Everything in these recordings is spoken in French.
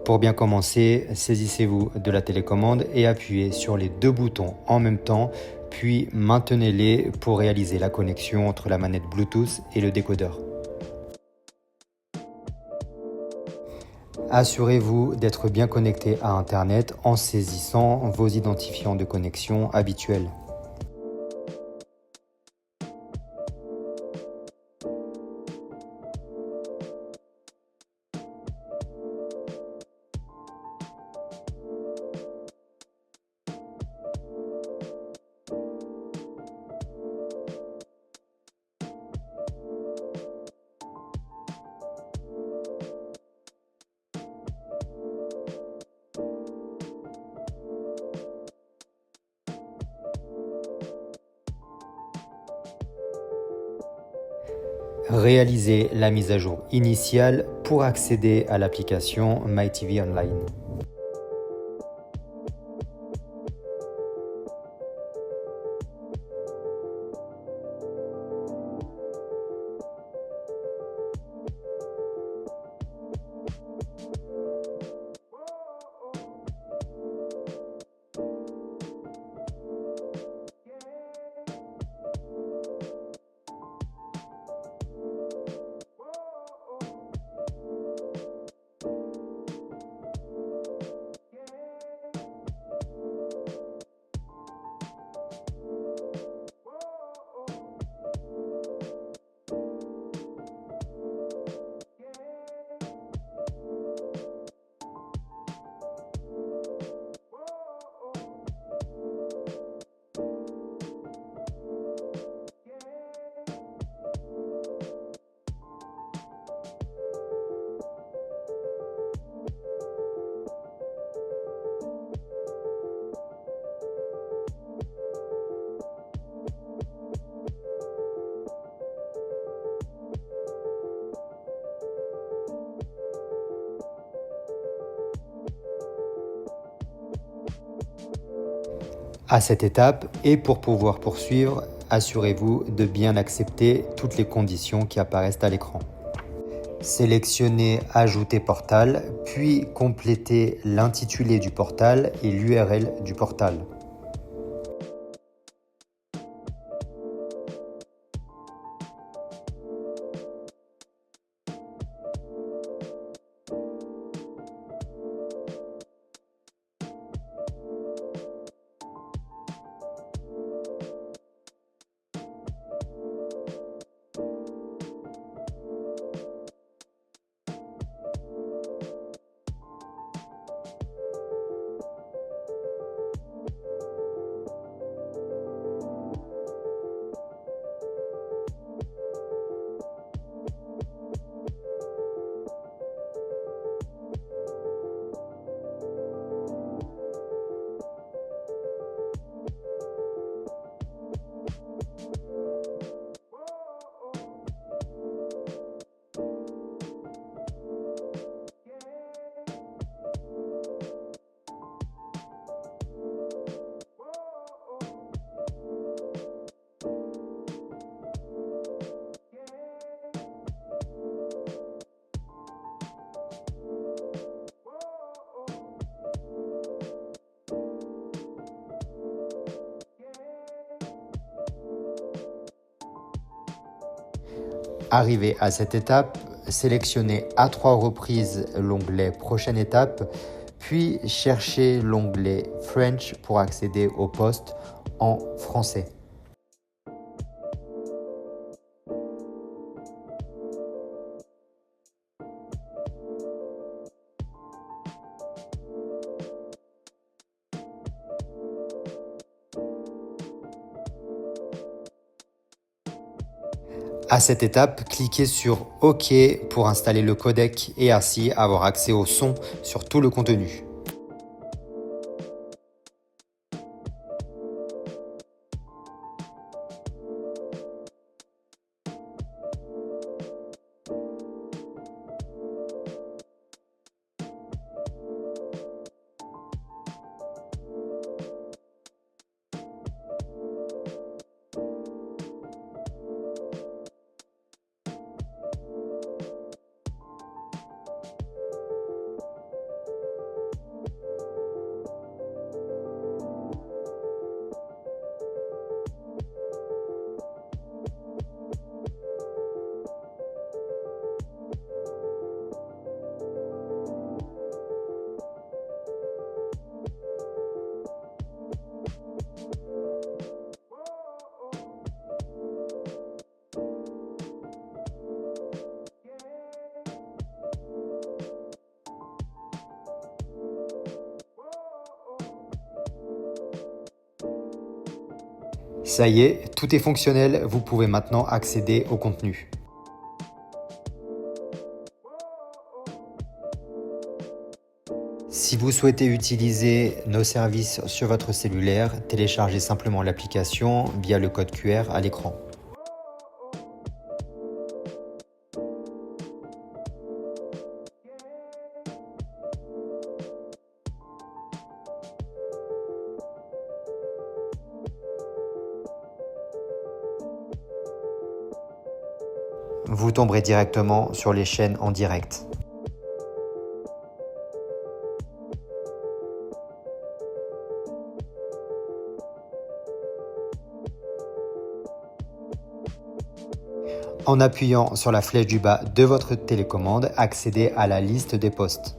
Pour bien commencer, saisissez-vous de la télécommande et appuyez sur les deux boutons en même temps, puis maintenez-les pour réaliser la connexion entre la manette Bluetooth et le décodeur. Assurez-vous d'être bien connecté à Internet en saisissant vos identifiants de connexion habituels. Réalisez la mise à jour initiale pour accéder à l'application MyTV Online. À cette étape, et pour pouvoir poursuivre, assurez-vous de bien accepter toutes les conditions qui apparaissent à l'écran. Sélectionnez Ajouter portal, puis complétez l'intitulé du portal et l'URL du portal. Arrivé à cette étape, sélectionnez à 3 reprises l'onglet Prochaine étape, puis cherchez l'onglet French pour accéder au poste en français. À cette étape, cliquez sur OK pour installer le codec et ainsi avoir accès au son sur tout le contenu. Ça y est, tout est fonctionnel, vous pouvez maintenant accéder au contenu. Si vous souhaitez utiliser nos services sur votre cellulaire, téléchargez simplement l'application via le code QR à l'écran. Vous tomberez directement sur les chaînes en direct. En appuyant sur la flèche du bas de votre télécommande, accédez à la liste des postes.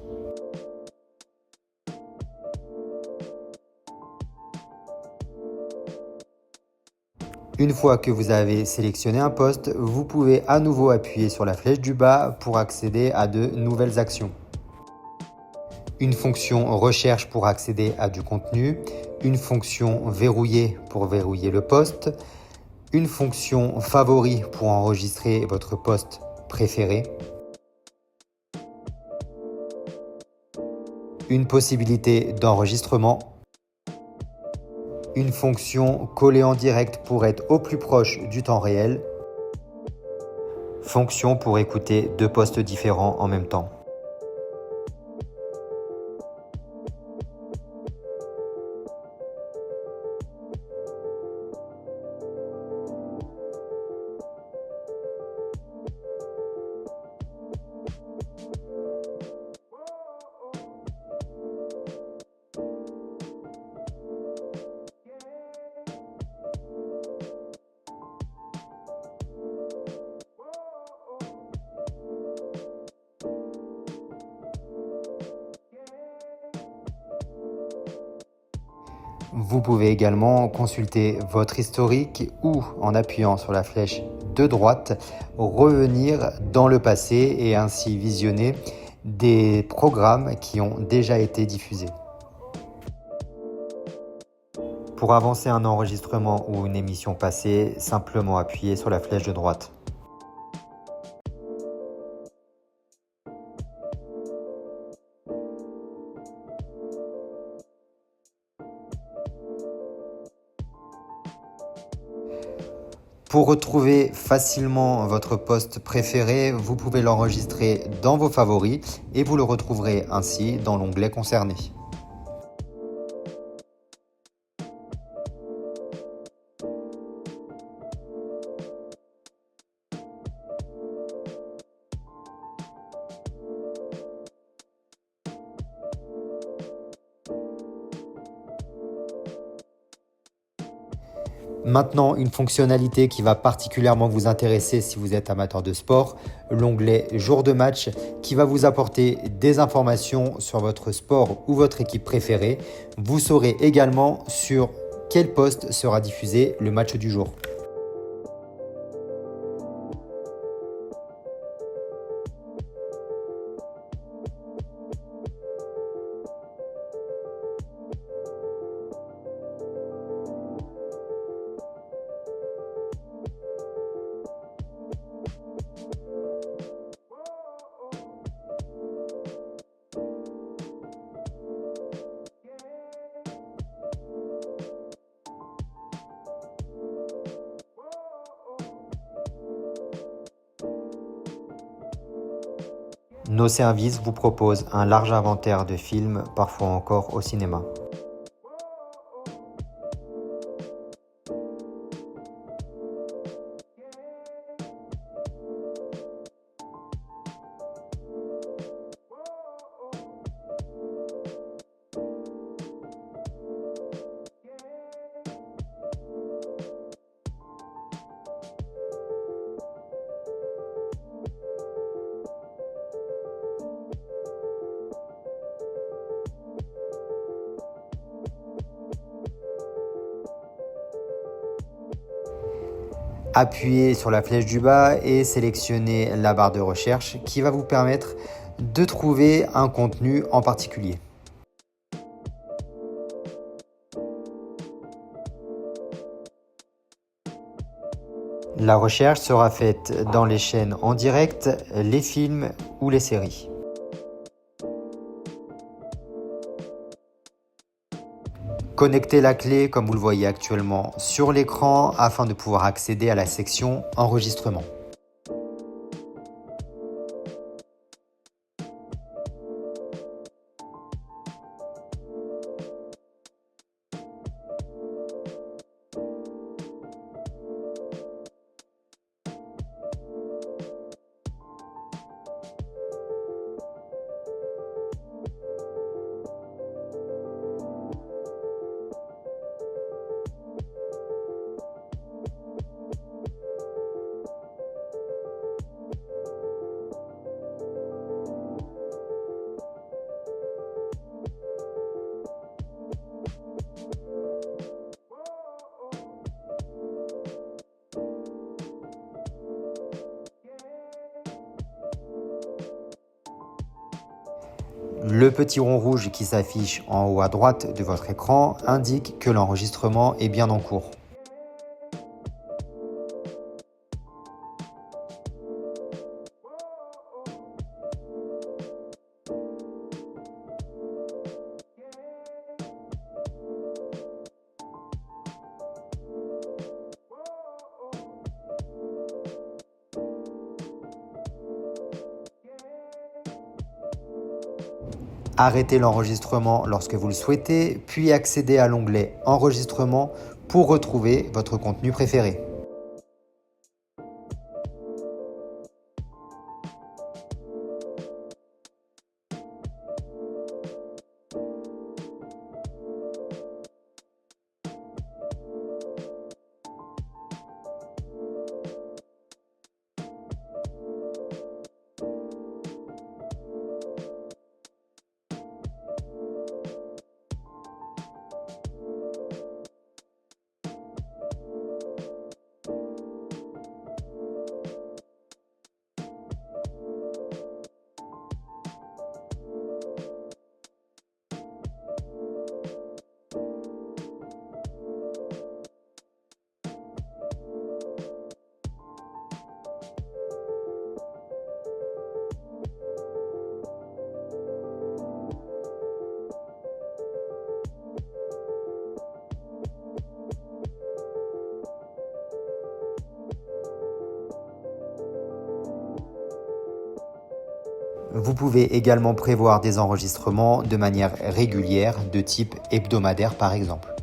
Une fois que vous avez sélectionné un poste, vous pouvez à nouveau appuyer sur la flèche du bas pour accéder à de nouvelles actions. Une fonction recherche pour accéder à du contenu, une fonction verrouiller pour verrouiller le poste, une fonction favori pour enregistrer votre poste préféré, une possibilité d'enregistrement, une fonction coller en direct pour être au plus proche du temps réel, fonction pour écouter deux postes différents en même temps. Vous pouvez également consulter votre historique ou, en appuyant sur la flèche de droite, revenir dans le passé et ainsi visionner des programmes qui ont déjà été diffusés. Pour avancer un enregistrement ou une émission passée, simplement appuyez sur la flèche de droite. Pour retrouver facilement votre post préféré, vous pouvez l'enregistrer dans vos favoris et vous le retrouverez ainsi dans l'onglet concerné. Maintenant, une fonctionnalité qui va particulièrement vous intéresser si vous êtes amateur de sport, l'onglet jour de match qui va vous apporter des informations sur votre sport ou votre équipe préférée. Vous saurez également sur quel poste sera diffusé le match du jour. Nos services vous proposent un large inventaire de films, parfois encore au cinéma. Appuyez sur la flèche du bas et sélectionnez la barre de recherche qui va vous permettre de trouver un contenu en particulier. La recherche sera faite dans les chaînes en direct, les films ou les séries. Connectez la clé, comme vous le voyez actuellement, sur l'écran afin de pouvoir accéder à la section enregistrement. Le petit rond rouge qui s'affiche en haut à droite de votre écran indique que l'enregistrement est bien en cours. Arrêtez l'enregistrement lorsque vous le souhaitez, puis accédez à l'onglet Enregistrement pour retrouver votre contenu préféré. Vous pouvez également prévoir des enregistrements de manière régulière, de type hebdomadaire par exemple.